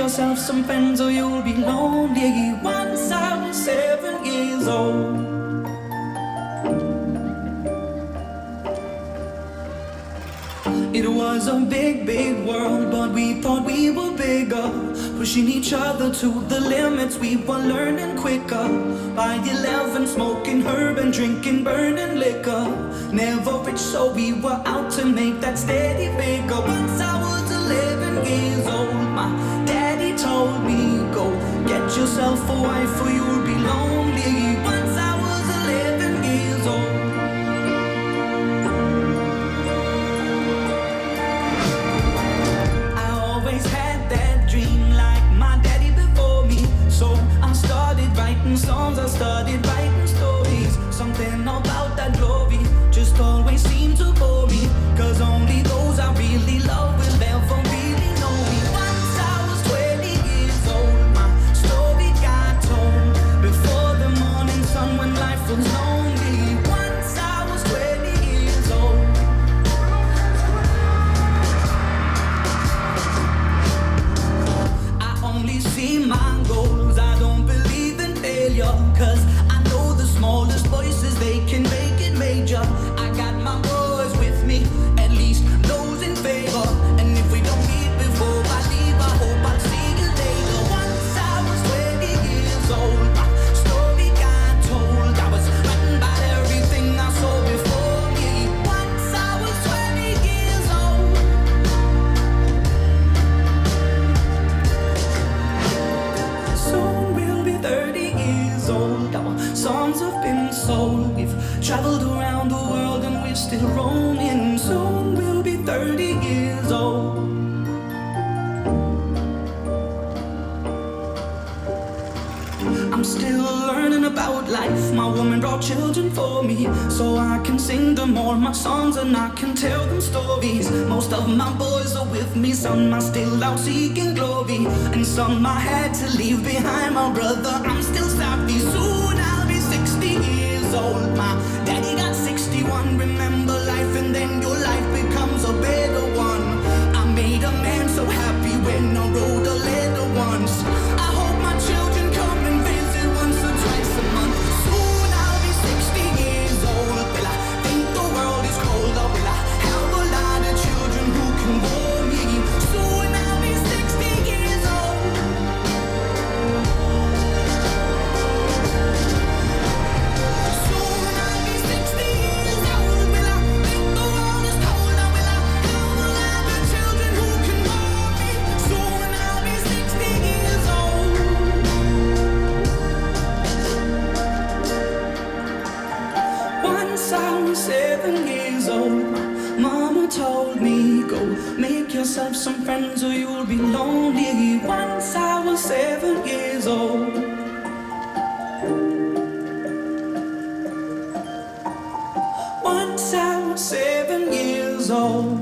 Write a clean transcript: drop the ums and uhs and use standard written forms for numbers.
yourself some friends or you'll be lonely. Once I was 7 years old. It was a big, big world, but we thought we were bigger. Pushing each other to the limits, we were learning quicker. By 11, smoking herb and drinking burning liquor. Never rich, so we were out to make that steady figure. Once I was 11 years old, my daddy told me, go get yourself a wife or you'll be lonely. Once I was 11 years old. Songs, I started writing stories. Something about that glory just always seemed to bore me. Cause only those I really love will ever really know me. Once I was 20 years old, my story got told. Before the morning sun when life was lonely. Once I was 20 years old. I only see my goals, I don't believe in failure. Cause I know the smallest voices, they can make it major. I got my boys with me, at least those in favor. And if we don't meet before I leave, I hope I'll see you later. Once I was 20 years old, my story got told. I was writing about everything I saw before me. Once I was 20 years old. Soon we'll be 30 years old. Our songs have been sold. We've traveled around the world and we're still roaming. Soon we'll be 30 years old. I'm still learning about life. My woman brought children for me, so I can sing them all my songs and I can tell them stories. Most of my boys are with me, some are still out seeking glory, and some I had to leave behind. My brother, I'm still savvy. Soon I'll be 60 years old. My daddy got 61. Remember life and then your life becomes a better one. I made a man so happy when I wrote a letter once. I hope my children come and visit once or twice a month. Soon I'll be 60 years old. Will I think the world is cold, or will I have a lot of children who can warm me? Soon I'll be 60 years old. Soon I'll be 60 years old. Will I think the world is cold, or will I have a lot of children who can warm me? Soon I'll be 60 years old. Once I was 7 years old, my mama told me, go make yourself some friends or you'll be lonely. Once I was 7 years old. Once I was 7 years old.